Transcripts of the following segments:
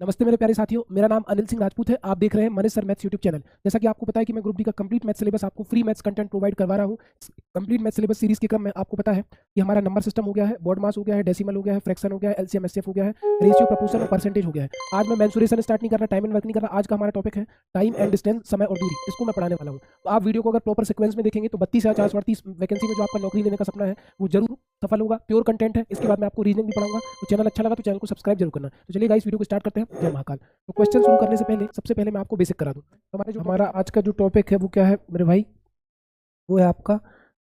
नमस्ते मेरे प्यारे साथियों, मेरा नाम अनिल सिंह राजपूत है। आप देख रहे हैं Manish sir maths YouTube channel. जैसा कि आपको पता है कि मैं ग्रुप डी का कंप्लीट मैथ सिलेबस आपको फ्री मैथ्स कंटेंट प्रोवाइड करवा रहा हूं। कंप्लीट मैथ सिलेबस सीरीज के क्रम में आपको पता है कि हमारा नंबर सिस्टम हो गया है, बोर्ड मास हो गया है, डेसिमल हो गया है, फ्रैक्शन हो गया है, एलसीएम एचसीएफ हो गया है, रेशियो प्रपोर्शन और परसेंटेज हो गया है। आज मैं मेंसुरेशन स्टार्ट नहीं कर रहा, टाइम एंड वर्क नहीं कर रहा। आज का हमारा टॉपिक है टाइम एंड डिस्टेंस, समय और दूरी। इसको मैं पढ़ाने वाला हूँ। तो आप वीडियो को अगर प्रॉपर सीक्वेंस में देखेंगे तो 32,438 वैकेंसी में जो आपका नौकरी लेने का सपना है वो जरूर सफल होगा। प्योर कंटेंट है। इसके बाद मैं आपको रीजनिंग भी पढ़ाऊंगा। तो चैनल अच्छा लगा तो चैनल को सब्सक्राइब जरूर करना। तो चलिए गाइस, वीडियो को स्टार्ट करते हैं। जय महाकाल। तो क्वेश्चन शुरू करने से पहले सबसे पहले मैं आपको बेसिक करा दूं। तो हमारा आज का जो टॉपिक है वो क्या है मेरे भाई, वो है आपका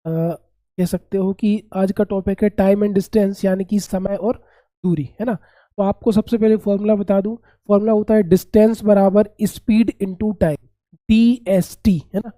कह सकते हो कि आज का टॉपिक है टाइम एंड डिस्टेंस, यानी कि समय और दूरी, है ना। तो आपको सबसे पहले फॉर्मूला बता दूं। फॉर्मूला होता है डिस्टेंस बराबर स्पीड इनटू टाइम, DST, है ना।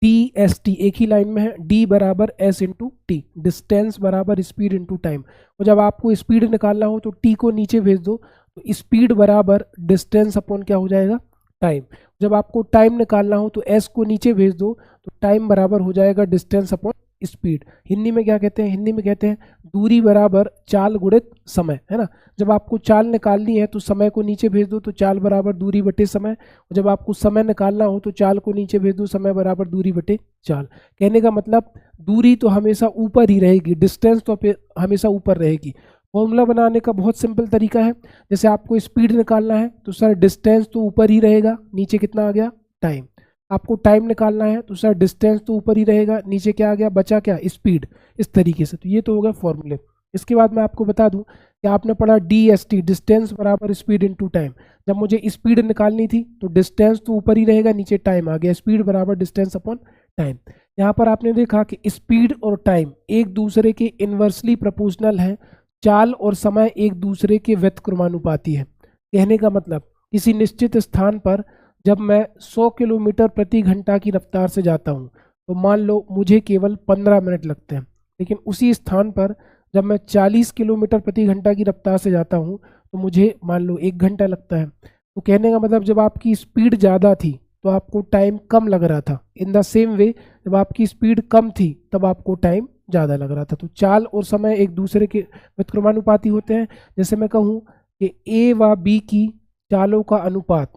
DST एक ही लाइन में है, D बराबर S इंटू टी। डिस्टेंस बराबर स्पीड इंटू टाइम। और जब आपको स्पीड निकालना हो तो T को नीचे भेज दो, तो स्पीड बराबर डिस्टेंस अपॉन क्या हो जाएगा, टाइम। जब आपको टाइम निकालना हो तो S को नीचे भेज दो, तो टाइम बराबर हो जाएगा डिस्टेंस अपॉन स्पीड। हिंदी में क्या कहते हैं, हिंदी में कहते हैं दूरी बराबर चाल गुणित समय, है ना। जब आपको चाल निकालनी है तो समय को नीचे भेज दो, तो चाल बराबर दूरी बटे समय। और जब आपको समय निकालना हो तो चाल को नीचे भेज दो, समय बराबर दूरी बटे चाल। कहने का मतलब दूरी तो हमेशा ऊपर ही रहेगी, डिस्टेंस तो हमेशा ऊपर रहेगी। फॉर्मूला बनाने का बहुत सिंपल तरीका है। जैसे आपको स्पीड निकालना है तो सर डिस्टेंस तो ऊपर ही रहेगा, नीचे कितना आ गया, टाइम। आपको टाइम निकालना है तो सर डिस्टेंस तो ऊपर ही रहेगा, नीचे क्या आ गया, बचा क्या, स्पीड। इस तरीके से तो ये तो हो गया फॉर्मूले। इसके बाद मैं आपको बता दूं कि आपने पढ़ा DST, डिस्टेंस बराबर स्पीड इनटू टाइम। जब मुझे स्पीड निकालनी थी तो डिस्टेंस तो ऊपर ही रहेगा, नीचे टाइम आ गया, स्पीड बराबर डिस्टेंस अपॉन टाइम। यहाँ पर आपने देखा कि स्पीड और टाइम एक दूसरे के इन्वर्सली प्रोपोर्शनल है, चाल और समय एक दूसरे के व्यतिक्रमानुपाती है। कहने का मतलब किसी निश्चित स्थान पर जब मैं 100 किलोमीटर प्रति घंटा की रफ्तार से जाता हूँ तो मान लो मुझे केवल 15 मिनट लगते हैं, लेकिन उसी स्थान पर जब मैं 40 किलोमीटर प्रति घंटा की रफ्तार से जाता हूँ तो मुझे मान लो 1 घंटा लगता है। तो कहने का मतलब जब आपकी स्पीड ज़्यादा थी तो आपको टाइम कम लग रहा था। इन द सेम वे जब आपकी स्पीड कम थी तब आपको टाइम ज़्यादा लग रहा था। तो चाल और समय एक दूसरे के व्यतिक्रमानुपाती होते हैं। जैसे मैं कहूँ कि A व B की चालों का अनुपात,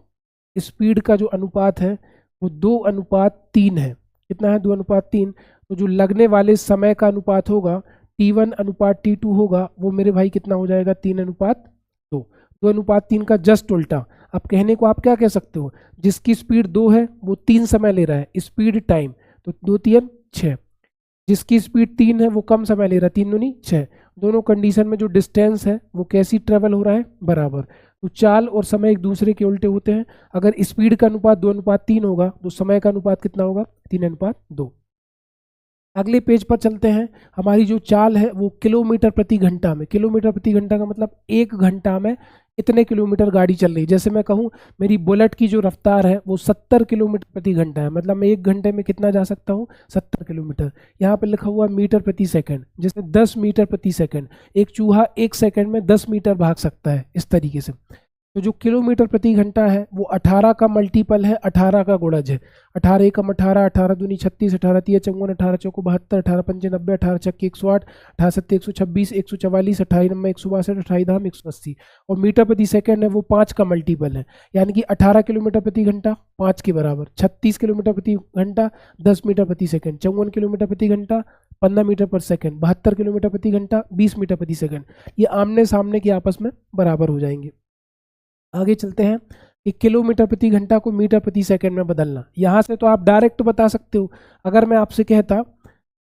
स्पीड का जो अनुपात है वो 2:3 है। कितना है, 2:3। तो जो लगने वाले समय का अनुपात होगा, T1 अनुपात T2 होगा, वो मेरे भाई कितना हो जाएगा, 3:2। 2:3 का जस्ट उल्टा। अब कहने को आप क्या कह सकते हो, जिसकी स्पीड 2 है वो 3 समय ले रहा है, स्पीड टाइम, तो 2 3 6। जिसकी स्पीड 3 है वो कम समय ले रहा है, 3 दूनी 6। दोनों कंडीशन में जो डिस्टेंस है वो कैसी ट्रेवल हो रहा है, बराबर। तो चाल और समय एक दूसरे के उल्टे होते हैं। अगर स्पीड का अनुपात 2:3 होगा तो समय का अनुपात कितना होगा, 3:2। अगले पेज पर चलते हैं। हमारी जो चाल है वो किलोमीटर प्रति घंटा में, किलोमीटर प्रति घंटा का मतलब 1 घंटा में इतने किलोमीटर गाड़ी चल रही है। जैसे मैं कहूँ मेरी बुलेट की जो रफ्तार है वो 70 किलोमीटर प्रति घंटा है, मतलब मैं 1 घंटे में कितना जा सकता हूँ, 70 किलोमीटर। यहाँ पे लिखा हुआ मीटर प्रति सेकंड, जैसे 10 मीटर प्रति सेकंड। एक चूहा 1 सेकंड में 10 मीटर भाग सकता है, इस तरीके से। तो जो किलोमीटर प्रति घंटा है वो 18 का मल्टीपल है, 18 का गुणज है। 18 एकम 18, 18 दूनी 36, 18 तिया 54, 18 चौको 72, 18 पंचे 90, 18 छक्के 108, 18 सत्ते 126, 144, 28 नंबर 162, 28 धाम 180। और मीटर प्रति सेकंड है वो 5 का मल्टीपल है, यानी कि 18 किलोमीटर प्रति घंटा 5 के बराबर, 36 किलोमीटर प्रति घंटा 10 मीटर प्रति सेकंड, 54 किलोमीटर प्रति घंटा 15 मीटर पर सेकंड, 72 किलोमीटर प्रति घंटा 20 मीटर प्रति सेकंड। ये आमने सामने के आपस में बराबर हो जाएंगे। आगे चलते हैं कि किलोमीटर प्रति घंटा को मीटर प्रति सेकंड में बदलना। यहाँ से तो आप डायरेक्ट बता सकते हो। अगर मैं आपसे कहता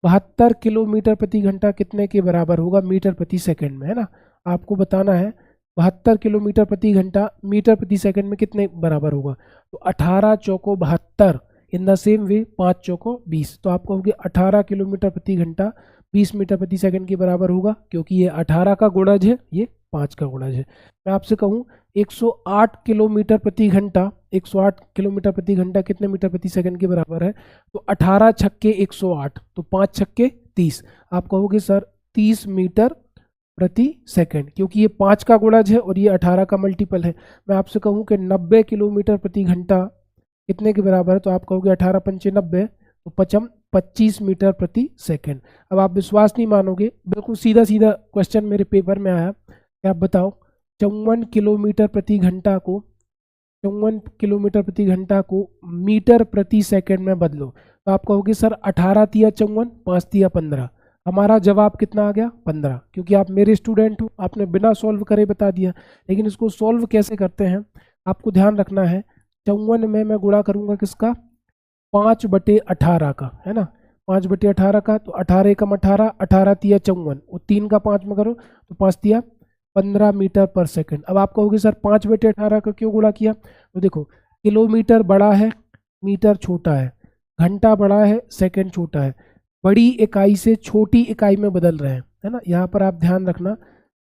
72 किलोमीटर प्रति घंटा कितने के बराबर होगा, मीटर प्रति सेकंड में, है ना। आपको बताना है 72 किलोमीटर प्रति घंटा मीटर प्रति सेकंड में कितने बराबर होगा। तो 18 चौको 72, इन द सेम वे 5 चौको 20। तो आप कहोगे 18 किलोमीटर प्रति घंटा 20 मीटर प्रति सेकंड के बराबर होगा, क्योंकि ये 18 का गुणज है, ये 5 का गुणज है। मैं आपसे कहूँ 108 किलोमीटर प्रति घंटा, 108 किलोमीटर प्रति घंटा कितने मीटर प्रति सेकंड के बराबर है, तो 18 छक्के 108, तो 5 छक्के 30। आप कहोगे सर 30 मीटर प्रति सेकंड, क्योंकि ये 5 का गुणज है और ये 18 का मल्टीपल है। मैं आपसे कहूँ कि 90 किलोमीटर प्रति घंटा कितने के बराबर है, तो आप कहोगे 18 पंचे 90, तो 25 मीटर प्रति सेकंड। अब आप विश्वास नहीं मानोगे, बिल्कुल सीधा सीधा क्वेश्चन मेरे पेपर में आया कि आप बताओ 54 किलोमीटर प्रति घंटा को 54 किलोमीटर प्रति घंटा को मीटर प्रति सेकंड में बदलो। तो आप कहोगे सर 18 तिया 54, 5 तिया 15। हमारा जवाब कितना आ गया? 15, क्योंकि आप मेरे स्टूडेंट हो, आपने बिना सॉल्व करे बता दिया। लेकिन इसको सॉल्व कैसे करते हैं आपको ध्यान रखना है। 54 में मैं गुणा करूंगा किसका? 5/18 का, है ना, 5/18 का। तो 18 एकम 18, 18 तिया 54, और 3 का 5 में करो तो 5 तिया 15 मीटर पर सेकंड। अब आप कहोगे सर 5/18 का क्यों गुणा किया? तो देखो, किलोमीटर बड़ा है, मीटर छोटा है, घंटा बड़ा है, सेकंड छोटा है, बड़ी इकाई से छोटी इकाई में बदल रहे हैं, है ना। यहाँ पर आप ध्यान रखना,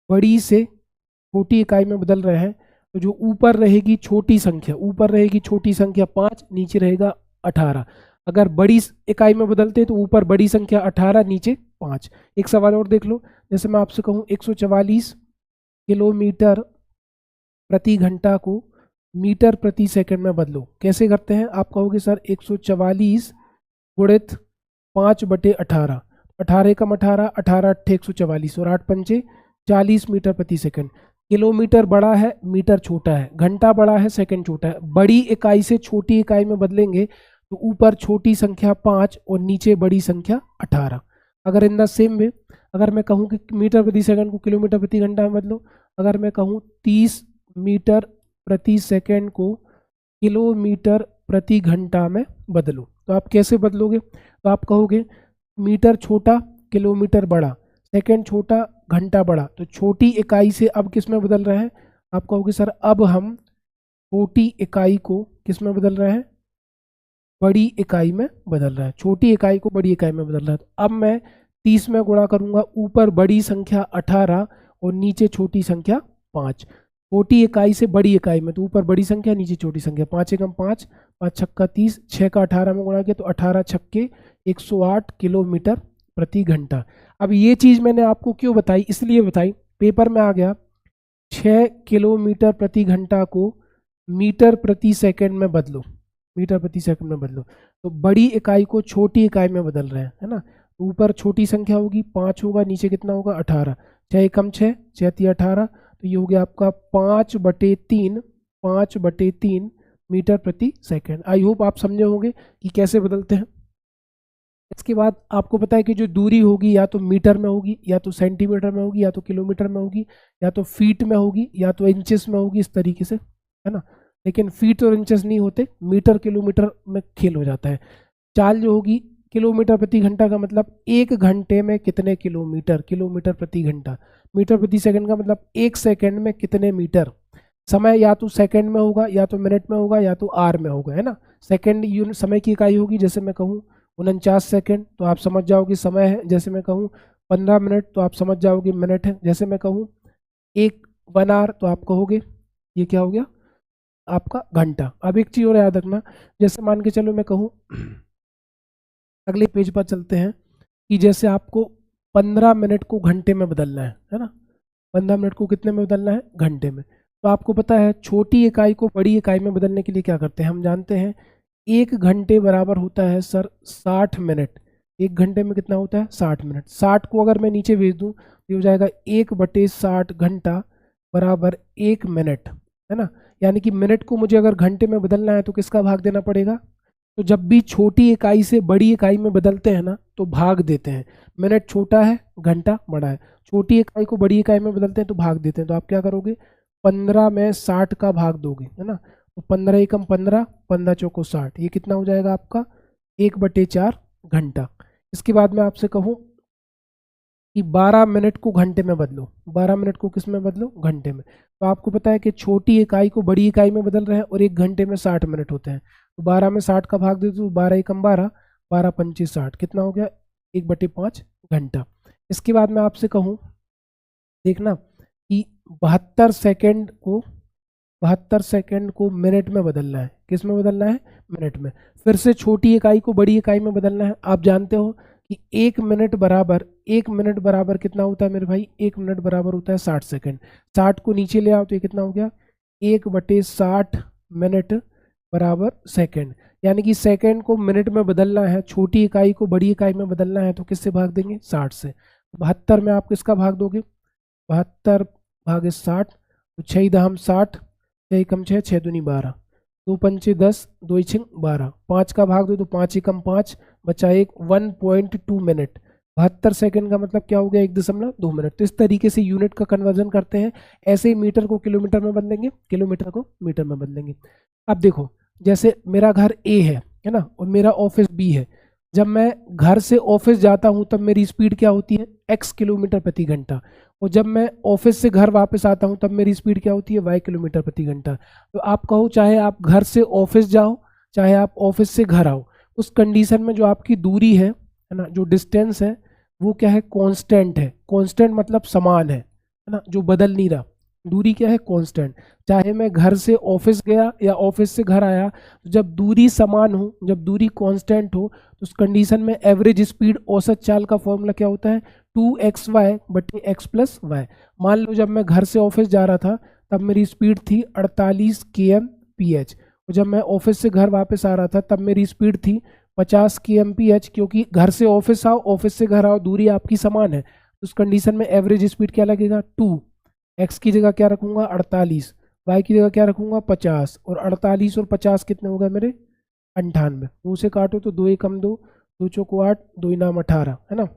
बड़ी से छोटी इकाई में बदल रहे हैं। तो जो ऊपर रहेगी छोटी संख्या, ऊपर रहेगी छोटी संख्या 5, नीचे रहेगा 18। अगर बड़ी इकाई में बदलते तो ऊपर बड़ी संख्या 18, नीचे 5। एक सवाल और देख लो, जैसे मैं आपसे कहूँ 144 किलोमीटर प्रति घंटा को मीटर प्रति सेकंड में बदलो, कैसे करते हैं? आप कहोगे सर 144 गुणित 5/18, 18 एकम 18, 18 अट्ठे 144, और 8 पंचे 40 मीटर प्रति सेकंड। किलोमीटर बड़ा है, मीटर छोटा है, घंटा बड़ा है, सेकंड छोटा है। बड़ी इकाई से छोटी इकाई में बदलेंगे तो ऊपर छोटी संख्या 5 और नीचे बड़ी संख्या 18। अगर इन द सेम वे, अगर मैं कहूँ कि मीटर प्रति सेकंड को किलोमीटर प्रति घंटा में बदलो, अगर मैं कहूँ 30 मीटर प्रति सेकंड को किलोमीटर प्रति घंटा में बदलो, तो आप कैसे बदलोगे? तो आप कहोगे मीटर छोटा, किलोमीटर बड़ा, सेकंड छोटा, घंटा बड़ा। तो छोटी इकाई से अब किस में बदल रहे हैं? आप कहोगे सर अब हम छोटी इकाई को किस में बदल रहे हैं? बड़ी इकाई में बदल रहा है। छोटी इकाई को बड़ी इकाई में बदल रहा है। तो अब मैं 30 में गुणा करूंगा, ऊपर बड़ी संख्या 18 और नीचे छोटी संख्या 5। छोटी इकाई से बड़ी इकाई में, तो ऊपर बड़ी संख्या, नीचे छोटी संख्या। 5 एकम 5, 5 छक्का 30, 6 का 18 में गुणा किया तो 18 छक्के 108 किलोमीटर प्रति घंटा। अब ये चीज़ मैंने आपको क्यों बताई? इसलिए बताई, पेपर में आ गया 6 किलोमीटर प्रति घंटा को मीटर प्रति सेकंड में बदलो, मीटर प्रति सेकंड में बदलो। तो बड़ी इकाई को छोटी इकाई में बदल रहे हैं, है ना। ऊपर छोटी संख्या होगी 5 होगा, नीचे कितना होगा? 18, 6 एकम 6, 6 तिया 18, तो ये हो गया आपका 5/3 मीटर प्रति सेकंड। आई होप आप समझे होंगे कि कैसे बदलते हैं। इसके बाद आपको पता है कि जो दूरी होगी या तो मीटर में होगी, या तो सेंटीमीटर में होगी, या तो किलोमीटर में होगी, या तो फीट में होगी, या तो इंचेस में होगी, इस तरीके से, है ना। लेकिन फीट और इंचेस नहीं होते, मीटर किलोमीटर में खेल हो जाता है। चाल जो होगी किलोमीटर प्रति घंटा का मतलब 1 घंटे में कितने किलोमीटर, किलोमीटर प्रति घंटा। मीटर प्रति सेकंड का मतलब 1 सेकंड में कितने मीटर। समय या तो सेकंड में होगा, या तो मिनट में होगा, या तो आर में होगा, है ना। सेकंड यूनिट समय की इकाई होगी, जैसे मैं कहूँ 49 सेकंड तो आप समझ जाओगे समय है। जैसे मैं कहूँ 15 मिनट तो आप समझ जाओगे मिनट है। जैसे मैं कहूँ 1 आवर तो आप कहोगे ये क्या हो गया? आपका घंटा। अब एक चीज़ और याद रखना, जैसे मान के चलो मैं कहूँ, अगले पेज पर चलते हैं, कि जैसे आपको 15 मिनट को घंटे में बदलना है ना। 15 मिनट को कितने में बदलना है? घंटे में। तो आपको पता है छोटी इकाई को बड़ी इकाई में बदलने के लिए क्या करते हैं? हम जानते हैं 1 घंटे बराबर होता है सर 60 मिनट। 1 घंटे में कितना होता है? 60 मिनट। 60 को अगर मैं नीचे भेज दूँ तो हो जाएगा 1/60 घंटा बराबर 1 मिनट, है ना। यानी कि मिनट को मुझे अगर घंटे में बदलना है तो किसका भाग देना पड़ेगा? तो जब भी छोटी इकाई से बड़ी इकाई में बदलते हैं ना तो भाग देते हैं। मिनट छोटा है, घंटा बड़ा है, छोटी इकाई को बड़ी इकाई में बदलते हैं तो भाग देते हैं। तो आप क्या करोगे? 15 में 60 का भाग दोगे, है ना। तो 15 एकम 15, 15 चौको 60, ये कितना हो जाएगा आपका? 1/4 घंटा। इसके बाद मैं आपसे कहूँ कि 12 मिनट को घंटे में बदलो। 12 मिनट को किस में बदलो? घंटे में। तो आपको पता है कि छोटी इकाई को बड़ी इकाई में बदल रहे हैं और 1 घंटे में 60 मिनट होते हैं। तो 12 में 60 का भाग दे दो, 12 एकम 12, 12 पंचे 60, कितना हो गया? 1/5 घंटा। इसके बाद मैं आपसे कहूँ, देखना कि 72 सेकंड को मिनट में बदलना है। किस में बदलना है? मिनट में। फिर से छोटी इकाई को बड़ी इकाई में बदलना है। आप जानते हो कि 1 मिनट बराबर कितना होता है मेरे भाई? 1 मिनट बराबर होता है 60 सेकंड। 60 को नीचे ले आओ तो ये कितना हो गया? 1/60 मिनट बराबर सेकंड। यानी कि सेकंड को मिनट में बदलना है, छोटी इकाई को बड़ी इकाई में बदलना है, तो किससे भाग देंगे? 60 से। 72 में आप किसका भाग दोगे? 72 भागे 60, तो 6 दहम 60, 6 एकम 6, 6 दूनी 12, 2 पंचे 10, 2 इछिंग 12, 5 का भाग दो तो 5 एकम 5, बचा एक 1.2 मिनट। 72 सेकंड का मतलब क्या हो गया, 1.2 मिनट। तो इस तरीके से यूनिट का कन्वर्जन करते हैं। ऐसे ही मीटर को किलोमीटर में बदलेंगे, किलोमीटर को मीटर में बदलेंगे। अब देखो, जैसे मेरा घर ए है ना, और मेरा ऑफिस बी है। जब मैं घर से ऑफिस जाता हूँ तब मेरी स्पीड क्या होती है, x किलोमीटर प्रति घंटा, और जब मैं ऑफिस से घर वापस आता हूँ तब मेरी स्पीड क्या होती है, y किलोमीटर प्रति घंटा। तो आप कहो चाहे आप घर से ऑफिस जाओ, चाहे आप ऑफिस से घर आओ, उस कंडीशन में जो आपकी दूरी है ना, जो डिस्टेंस है वो क्या है, कांस्टेंट है। कांस्टेंट मतलब समान है ना, जो बदल नहीं रहा। दूरी क्या है, कांस्टेंट। चाहे मैं घर से ऑफिस गया या ऑफिस से घर आया, तो जब दूरी समान हो, जब दूरी कांस्टेंट हो, तो उस कंडीशन में एवरेज स्पीड, औसत चाल का फॉर्मूला क्या होता है, 2xy बटे x प्लस वाई। मान लो जब मैं घर से ऑफिस जा रहा था तब मेरी स्पीड थी 48 km/h, और जब मैं ऑफिस से घर वापस आ रहा था तब मेरी स्पीड थी 50 km/h। क्योंकि घर से ऑफिस आओ, ऑफिस से घर आओ, दूरी आपकी समान है, तो उस कंडीशन में एवरेज स्पीड क्या लगेगा, 2। x की जगह क्या रखूंगा, 48, y की जगह क्या रखूंगा, 50, और 48 और 50 कितने हो गए मेरे, 98। दो से काटो तो 2 एकम 2, 2 चौको 8, 2 इनाम 18, है ना।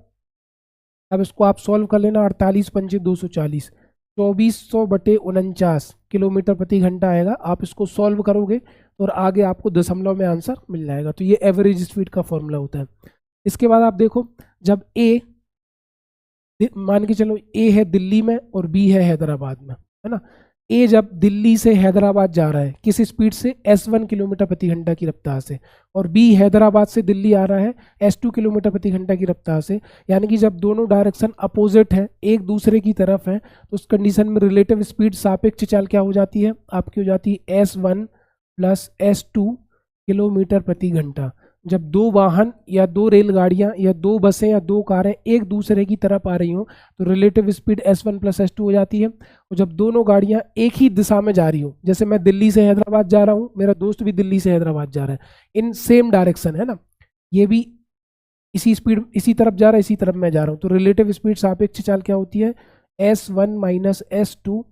अब इसको आप सॉल्व कर लेना, 48 पंचे 240, 2400 बटे 49 किलोमीटर प्रति घंटा आएगा। आप इसको सॉल्व करोगे और आगे आपको दशमलव में आंसर मिल जाएगा। तो ये एवरेज स्पीड का फॉर्मूला होता है। इसके बाद आप देखो, जब ए, मान के चलो ए है दिल्ली में और बी है हैदराबाद में, है ना। ए जब दिल्ली से हैदराबाद जा रहा है किस स्पीड से, S1 किलोमीटर प्रति घंटा की रफ्तार से, और बी हैदराबाद से दिल्ली आ रहा है S2 किलोमीटर प्रति घंटा की रफ्तार से। यानी कि जब दोनों डायरेक्शन अपोजिट है, एक दूसरे की तरफ है, तो उस कंडीशन में रिलेटिव स्पीड, सापेक्ष चाल क्या हो जाती है आपकी, हो जाती है S1 प्लस S2 किलोमीटर प्रति घंटा। जब दो वाहन या दो रेलगाड़ियां या दो बसें या दो कारें एक दूसरे की तरफ आ रही हो तो relative speed S1 plus S2 हो जाती है। और जब दोनों गाड़ियां एक ही दिशा में जा रही हो, जैसे मैं दिल्ली से हैदराबाद जा रहा हूं, मेरा दोस्त भी दिल्ली से हैदराबाद जा रहा है, इन सेम डायरेक्शन, है ना, ये भी इसी स्पीड, इसी तरफ जा रहा है, इसी तरफ मैं जा रहा हूँ, तो रिलेटिव स्पीड सापेक्ष चाल क्या होती है, S1 माइनस S2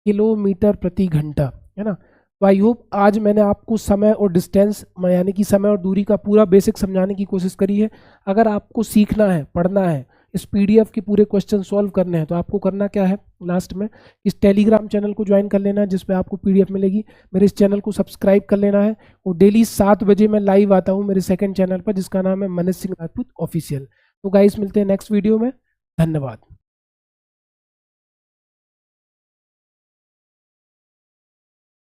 किलोमीटर प्रति घंटा, है ना। तो आई होप आज मैंने आपको समय और डिस्टेंस, यानी कि समय और दूरी का पूरा बेसिक समझाने की कोशिश करी है। अगर आपको सीखना है, पढ़ना है, इस पीडीएफ के पूरे क्वेश्चन सॉल्व करने हैं, तो आपको करना क्या है, लास्ट में इस टेलीग्राम चैनल को ज्वाइन कर लेना है जिस पे आपको पीडीएफ मिलेगी। मेरे इस चैनल को सब्सक्राइब कर लेना है, और डेली 7 बजे मैं लाइव आता हूँ मेरे सेकंड चैनल पर जिसका नाम है मनीष सिंह राजपूत ऑफिशियल। तो गाइस मिलते हैं नेक्स्ट वीडियो में, धन्यवाद।